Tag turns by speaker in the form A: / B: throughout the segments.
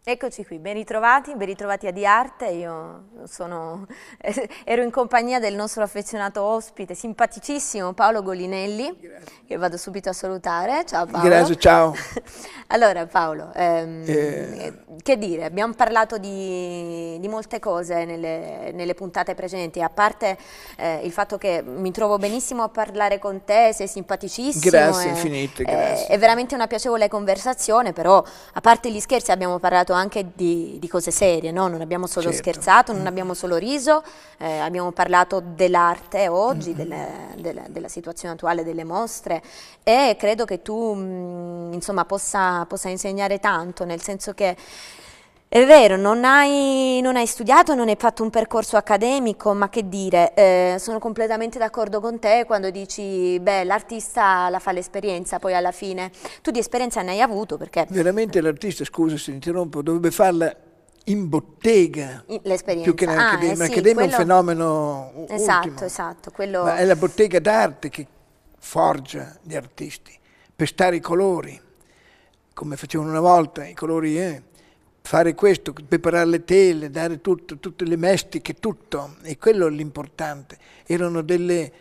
A: Eccoci qui, ben ritrovati a Di Arte. Ero in compagnia del nostro affezionato ospite, simpaticissimo Paolo Golinelli, che vado subito a salutare. Ciao Paolo.
B: Grazie, ciao.
A: Allora Paolo, che dire, abbiamo parlato di molte cose nelle puntate precedenti, a parte il fatto che mi trovo benissimo a parlare con te, sei simpaticissimo.
B: Grazie infinite, grazie.
A: È veramente una piacevole conversazione, però a parte gli scherzi abbiamo parlato anche di cose serie, no? Non abbiamo solo scherzato, non abbiamo solo riso, abbiamo parlato dell'arte oggi, della situazione attuale delle mostre, e credo che tu insomma possa insegnare tanto, nel senso che è vero, non hai studiato, non hai fatto un percorso accademico, ma che dire, sono completamente d'accordo con te quando dici, beh, l'artista la fa l'esperienza, poi alla fine tu di esperienza ne hai avuto, perché
B: Veramente l'artista, scusa se interrompo, dovrebbe farla in bottega,
A: l'esperienza.
B: più che in accademia.
A: Sì,
B: L'accademia è un fenomeno ultimo.
A: Esatto, quello...
B: Ma è la bottega d'arte che forgia gli artisti, pestare i colori, come facevano una volta, i colori, fare questo, preparare le tele, dare tutto, tutte le mestiche, tutto, e quello è l'importante. Erano delle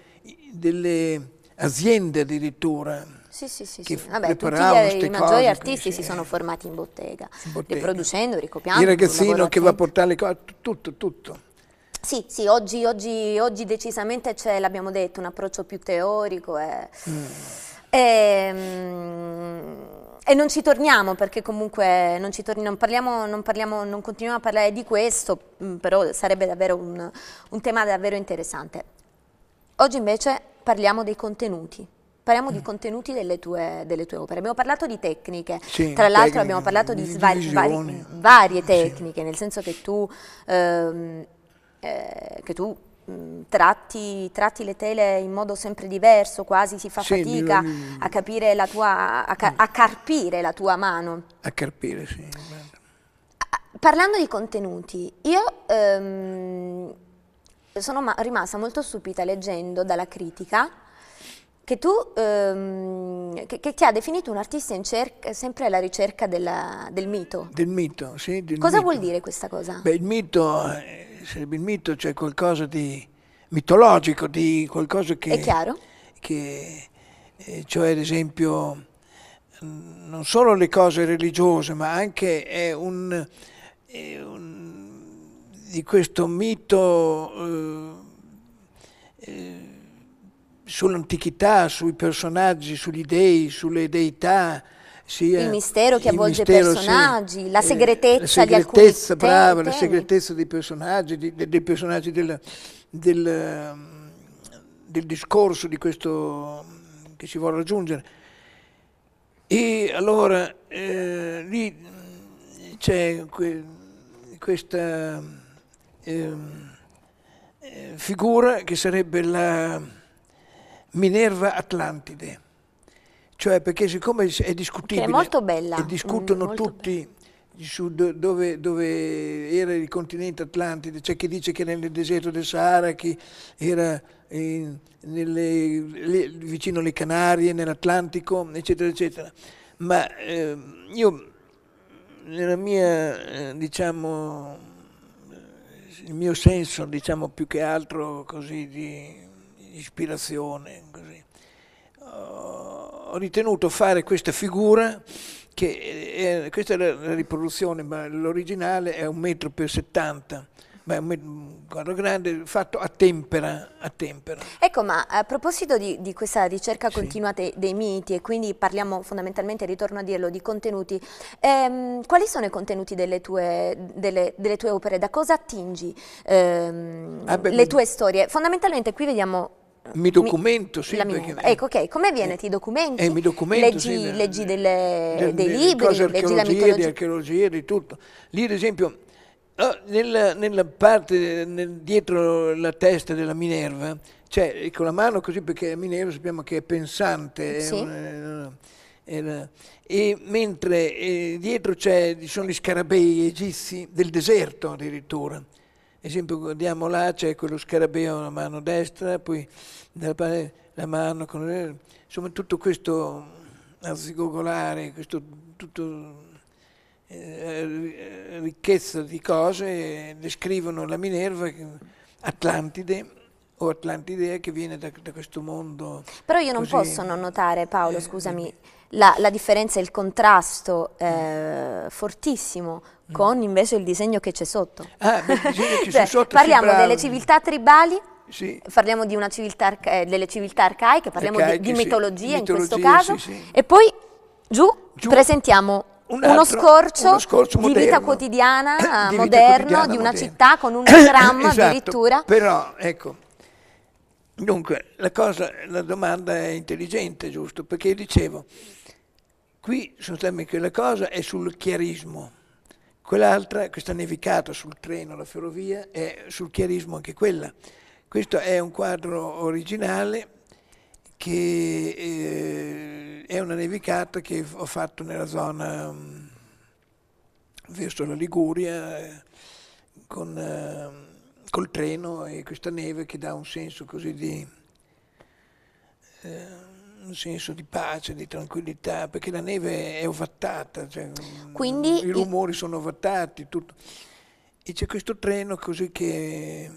B: aziende addirittura.
A: Sì.
B: Vabbè,
A: tutti i maggiori artisti si sono formati in bottega, riproducendo, ricopiando.
B: Il ragazzino che va a portare le cose, tutto.
A: Sì, oggi decisamente c'è, l'abbiamo detto, un approccio più teorico e non ci torniamo, perché comunque non continuiamo a parlare di questo, però sarebbe davvero un tema davvero interessante. Oggi invece parliamo dei contenuti. Parliamo di contenuti delle tue opere. Abbiamo parlato di tecniche,
B: sì,
A: tra l'altro abbiamo parlato di varie tecniche, nel senso che tu tratti le tele in modo sempre diverso, quasi si fa fatica a capire a carpire la tua mano.
B: A carpire, sì.
A: Parlando di contenuti, io sono rimasta molto stupita leggendo dalla critica che tu che ti ha definito un artista sempre alla ricerca del mito.
B: Del mito, sì.
A: Cosa vuol dire questa cosa?
B: Beh, il mito, cioè qualcosa di mitologico, di qualcosa che...
A: È chiaro?
B: Cioè ad esempio non solo le cose religiose, ma anche è di questo mito sull'antichità, sui personaggi, sugli dei, sulle deità. Sia
A: il mistero che avvolge i personaggi, sì, la segretezza di alcuni
B: temi. La segretezza dei personaggi, dei personaggi del discorso di questo che si vuole raggiungere. E allora lì c'è questa figura che sarebbe la Minerva Atlantide, cioè perché siccome è discutibile,
A: che è molto bella,
B: e discutono tutti su dove era il continente Atlantide, c'è chi dice che era nel deserto del Sahara, chi era vicino alle Canarie, nell'Atlantico, eccetera, eccetera. Ma io, nella mia, diciamo, il mio senso, diciamo, più che altro così di ispirazione, così, ho ritenuto fare questa figura che questa è la riproduzione, ma l'originale è 1 per 70 metri, ma è un quadro grande fatto a tempera.
A: Ecco, ma a proposito di questa ricerca continua dei miti, e quindi parliamo fondamentalmente, ritorno a dirlo, di contenuti, quali sono i contenuti delle tue opere? Da cosa attingi le tue storie? Fondamentalmente qui vediamo...
B: Mi documento, sì.
A: Ecco, ok, come avviene? Ti documenti?
B: Mi documento,
A: leggi dei libri, leggi la mitologia?
B: Di archeologia, di tutto. Lì, ad esempio, nella parte, dietro la testa della Minerva, c'è con la mano così, perché la Minerva sappiamo che è pensante,
A: sì.
B: E mentre dietro ci sono gli scarabei egizi del deserto addirittura. Ad esempio, guardiamo là, c'è quello scarabeo alla mano destra, poi la mano insomma tutto questo arzigogolare, questo tutto ricchezza di cose, descrivono la Minerva, Atlantide o Atlantidea, che viene da questo mondo.
A: Però io non posso non notare, Paolo, scusami, la differenza, il contrasto fortissimo con invece il disegno che c'è sotto.
B: Ah, beh, il disegno che c'è sotto,
A: parliamo
B: sì,
A: delle civiltà tribali,
B: sì.
A: Parliamo di una civiltà, delle civiltà arcaiche, parliamo di mitologia,
B: sì,
A: in questo caso,
B: sì, sì.
A: E poi giù presentiamo uno scorcio di vita quotidiana, moderno, di una città con un tram
B: esatto,
A: addirittura.
B: Però, ecco, dunque, la domanda è intelligente, giusto? Perché dicevo, qui sostanzialmente la cosa è sul chiarismo, quell'altra, questa nevicata sul treno, la ferrovia, è sul chiarismo anche quella. Questo è un quadro originale che è una nevicata che ho fatto nella zona verso la Liguria col treno, e questa neve che dà un senso così un senso di pace, di tranquillità, perché la neve è ovattata, cioè
A: quindi
B: i rumori sono ovattati, tutto. E c'è questo treno così che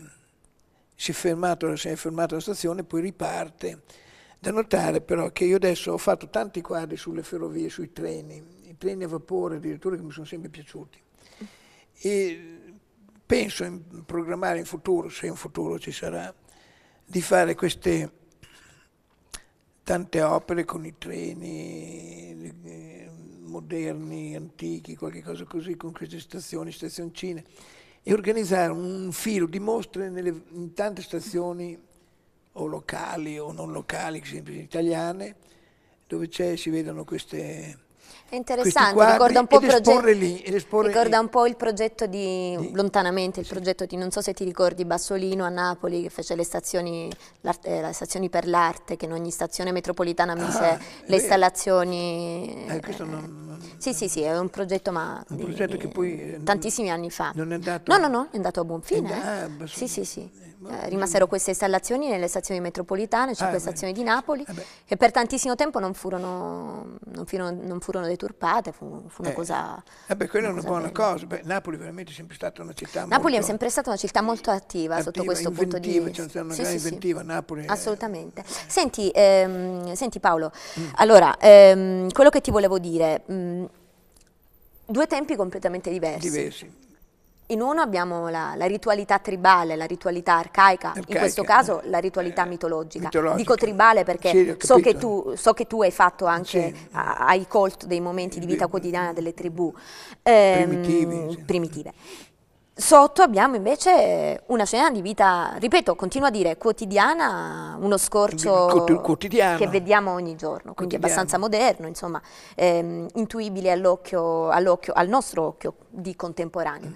B: si è fermato alla stazione, poi riparte. Da notare però che io adesso ho fatto tanti quadri sulle ferrovie, sui treni, i treni a vapore addirittura, che mi sono sempre piaciuti. E penso in programmare in futuro, se in futuro ci sarà, di fare queste tante opere con i treni moderni, antichi, qualche cosa così, con queste stazioncine, e organizzare un filo di mostre in tante stazioni, o locali o non locali, sempre italiane, dove si vedono queste.
A: È interessante, ricorda un po' il progetto lontanamente, il progetto di, non so se ti ricordi, Bassolino a Napoli, che fece le stazioni per l'arte, che in ogni stazione metropolitana mise le installazioni.
B: Questo
A: Sì, è un progetto,
B: che poi
A: tantissimi anni fa.
B: Non è andato?
A: No, è andato a buon fine. Sì. Rimasero queste installazioni nelle stazioni metropolitane, 5 stazioni di Napoli, che per tantissimo tempo non furono deturpate, fu una cosa.
B: Quella è una buona cosa. Napoli veramente è sempre stata una città
A: è sempre stata una città molto attiva sotto questo punto di vista.
B: C'è una gran inventiva, Napoli.
A: Assolutamente. Senti Paolo, allora, quello che ti volevo dire, 2 tempi completamente diversi. In uno abbiamo la ritualità tribale, la ritualità arcaica, in questo caso la ritualità mitologica. Dico tribale perché so che tu hai fatto anche, hai colto dei momenti di vita quotidiana delle tribù primitive. Sotto abbiamo invece una scena di vita, ripeto, continuo a dire quotidiana, uno scorcio che vediamo ogni giorno, quindi abbastanza moderno, insomma, intuibile al nostro occhio di contemporaneo.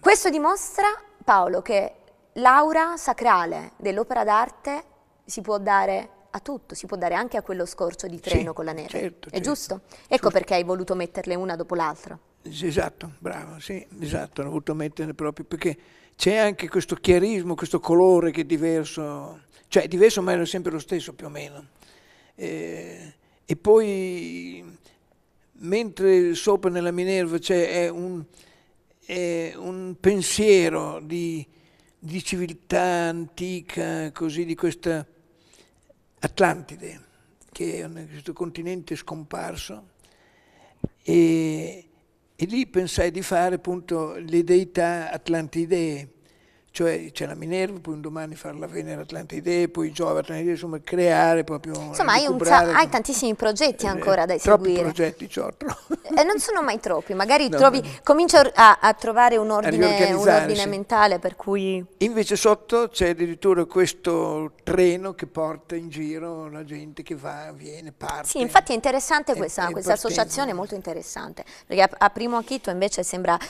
A: Questo dimostra, Paolo, che l'aura sacrale dell'opera d'arte si può dare a tutto, si può dare anche a quello scorcio di treno con la neve.
B: Certo,
A: è giusto? Ecco perché hai voluto metterle una dopo l'altra.
B: Esatto, bravo, sì, esatto, ho voluto metterle proprio perché c'è anche questo chiarismo, questo colore che è diverso, cioè è diverso ma è sempre lo stesso più o meno. E poi, mentre sopra nella Minerva c'è un pensiero di civiltà antica, così, di questa Atlantide, che è questo continente scomparso, e lì pensai di fare appunto le deità atlantidee, cioè c'è la Minerva, poi un domani fare la Venere Atlantide, poi Giove Atlantide, insomma creare proprio.
A: Insomma hai tantissimi progetti ancora da eseguire.
B: Troppi progetti c'ho.
A: E non sono mai troppi, magari comincio a trovare un ordine mentale per cui.
B: Invece sotto c'è addirittura questo treno che porta in giro la gente che va, viene, parte.
A: Sì, infatti è interessante questa associazione, è molto interessante, perché a primo acchito invece sembrano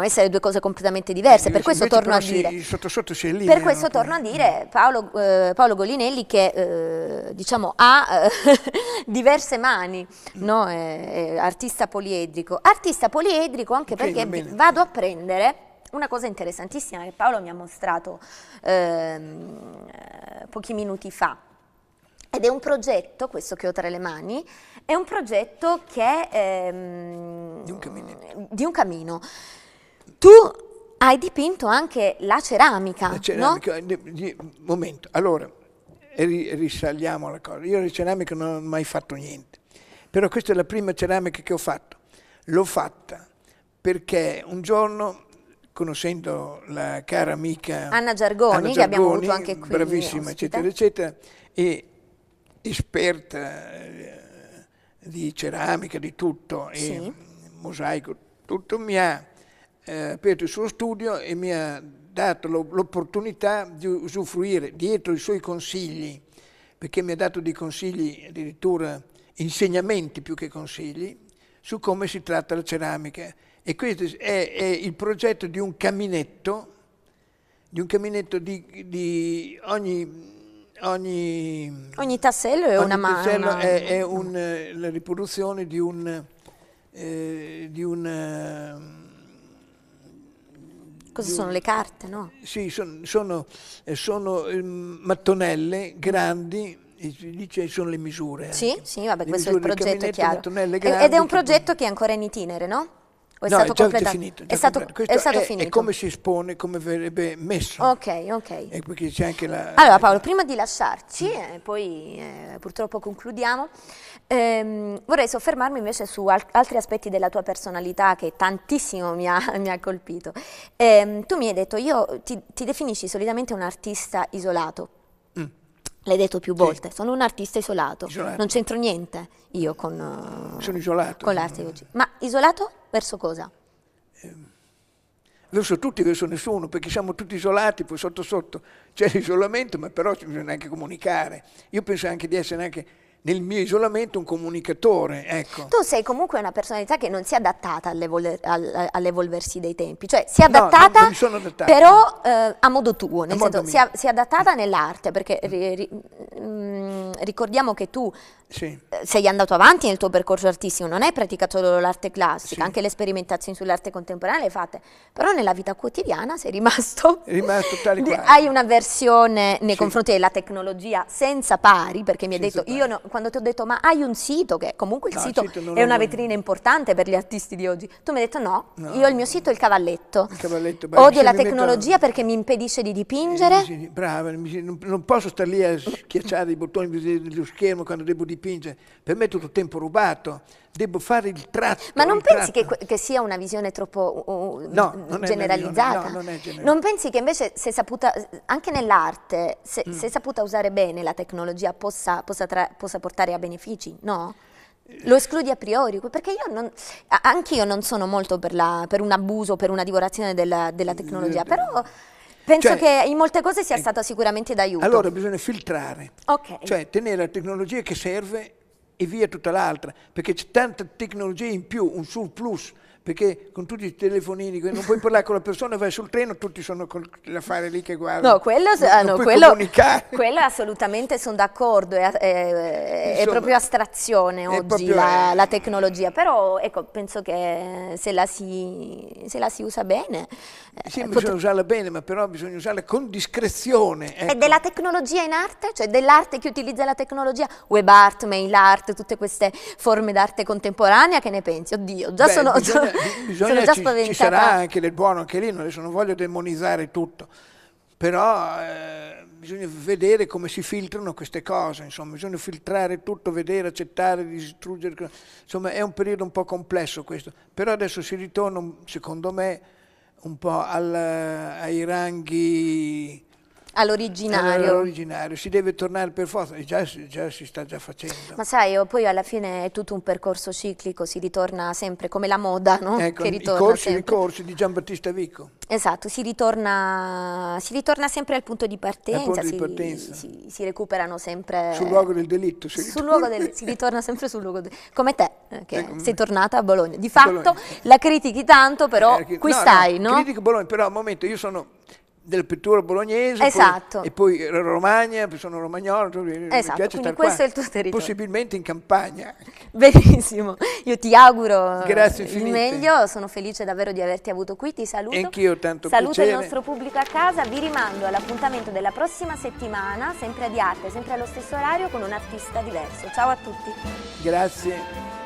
A: essere 2 cose completamente diverse, per questo torno a dire. Per questo torno a dire Paolo Golinelli che diciamo ha diverse mani, no? È artista poliedrico anche perché vado a prendere una cosa interessantissima che Paolo mi ha mostrato pochi minuti fa. Ed è un progetto, questo che ho tra le mani, è un progetto che è di un camino. Tu hai dipinto anche la ceramica,
B: La ceramica,
A: no?
B: momento, allora, risaliamo la cosa. Io di ceramica non ho mai fatto niente, però questa è la prima ceramica che ho fatto. L'ho fatta perché un giorno, conoscendo la cara amica
A: Anna Giargoni, che abbiamo avuto anche qui
B: bravissima,
A: ospite,
B: eccetera, eccetera, e esperta di ceramica, di tutto,
A: sì,
B: e mosaico, tutto, mi ha aperto il suo studio e mi ha dato l'opportunità di usufruire dietro i suoi consigli, perché mi ha dato dei consigli, addirittura insegnamenti più che consigli, su come si tratta la ceramica. E questo è il progetto di un caminetto di
A: ogni tassello è una mano.
B: È la riproduzione di un
A: Cosa sono le carte, no?
B: sì, sono mattonelle grandi, si dice sono le misure.
A: Sì,
B: Anche.
A: sì, vabbè,
B: Le
A: questo è il
B: misure del
A: progetto, è
B: caminetto,
A: chiaro.
B: mattonelle
A: Ed è
B: grandi
A: un progetto che è ancora in itinere, no? O è stato
B: già
A: completato?
B: finito,
A: È stato
B: Questo
A: finito.
B: è come si espone, come verrebbe messo.
A: Ok, ok.
B: E perché c'è anche
A: Allora Paolo, prima di lasciarci, poi purtroppo concludiamo, vorrei soffermarmi invece su altri aspetti della tua personalità che tantissimo mi ha colpito. Tu mi hai detto, io ti definisci solitamente un artista isolato. L'hai detto più volte, sono un artista isolato. Non c'entro niente io
B: sono isolato.
A: Con l'arte oggi. Ma isolato verso cosa?
B: Verso tutti, verso nessuno, perché siamo tutti isolati, poi sotto sotto c'è l'isolamento, ma però bisogna anche comunicare. Io penso anche di essere anche nel mio isolamento un comunicatore, ecco.
A: Tu sei comunque una personalità che non si è adattata all'evolversi dei tempi, cioè si è adattata,
B: non mi sono adattato,
A: però a modo tuo, nel senso
B: mio.
A: si è adattata nell'arte, perché ricordiamo che tu sei andato avanti nel tuo percorso artistico, non hai praticato solo l'arte classica, anche le sperimentazioni sull'arte contemporanea le hai fatte, però nella vita quotidiana sei rimasto
B: tale quale.
A: Hai una versione nei confronti della tecnologia senza pari, perché mi hai detto, quando ti ho detto ma hai un sito, che comunque il sito è una vetrina importante per gli artisti di oggi, tu mi hai detto no, io il mio sito è il cavalletto, odio la tecnologia perché mi impedisce di dipingere.
B: Brava, non posso stare lì a schiacciare i bottoni dello schermo quando devo dipingere, per me è tutto tempo rubato, devo fare il tratto.
A: Ma non pensi che sia una visione troppo generalizzata?
B: Non è generalizzata.
A: Non pensi che invece se saputa, anche nell'arte, se saputa usare bene la tecnologia possa portare a benefici? No? Lo escludi a priori? Perché anch'io non sono molto per un abuso, per una divorazione della tecnologia, però penso che in molte cose sia stata sicuramente d'aiuto.
B: Allora bisogna filtrare,
A: okay.
B: Cioè tenere la tecnologia che serve e via tutta l'altra, perché c'è tanta tecnologia in più, un surplus, perché con tutti i telefonini non puoi parlare con la persona, vai sul treno, tutti sono con l'affare lì che guardano.
A: No, quello assolutamente sono d'accordo, è proprio astrazione oggi la tecnologia, però ecco, penso che se la si usa bene.
B: Sì, bisogna usarla bene, ma però bisogna usarla con discrezione. Ecco.
A: E della tecnologia in arte? Cioè dell'arte che utilizza la tecnologia? Web art, mail art, tutte queste forme d'arte contemporanea, che ne pensi? Oddio, già sono già spaventata.
B: Ci sarà anche del buono anche lì, adesso non voglio demonizzare tutto, però bisogna vedere come si filtrano queste cose, insomma, bisogna filtrare tutto, vedere, accettare, distruggere, insomma è un periodo un po' complesso questo, però adesso si ritorna, secondo me, un po' ai ranghi...
A: All'originario.
B: Si deve tornare per forza, già si sta già facendo.
A: Ma sai, poi alla fine è tutto un percorso ciclico, si ritorna sempre come la moda, no?
B: Ecco,
A: che ritorna
B: i corsi di Giambattista Vico.
A: Esatto, si ritorna sempre al punto di partenza, si recuperano sempre...
B: Sul luogo del delitto.
A: Si ritorna sempre sul luogo del delitto. Come te, che sei tornata a Bologna. Di fatto la critichi tanto, però qui stai, no?
B: Critico Bologna, però al momento io sono... della pittura bolognese,
A: esatto.
B: e poi Romagna, sono romagnolo, mi
A: Esatto,
B: piace
A: quindi
B: star
A: questo
B: qua,
A: è il tuo territorio.
B: possibilmente in campagna.
A: Benissimo, io ti auguro
B: Grazie
A: il
B: infinite.
A: meglio, sono felice davvero di averti avuto qui, ti saluto.
B: E anch'io tanto
A: saluto
B: piacere.
A: il nostro pubblico a casa, vi rimando all'appuntamento della prossima settimana, sempre di arte, sempre allo stesso orario, con un artista diverso. Ciao a tutti.
B: Grazie.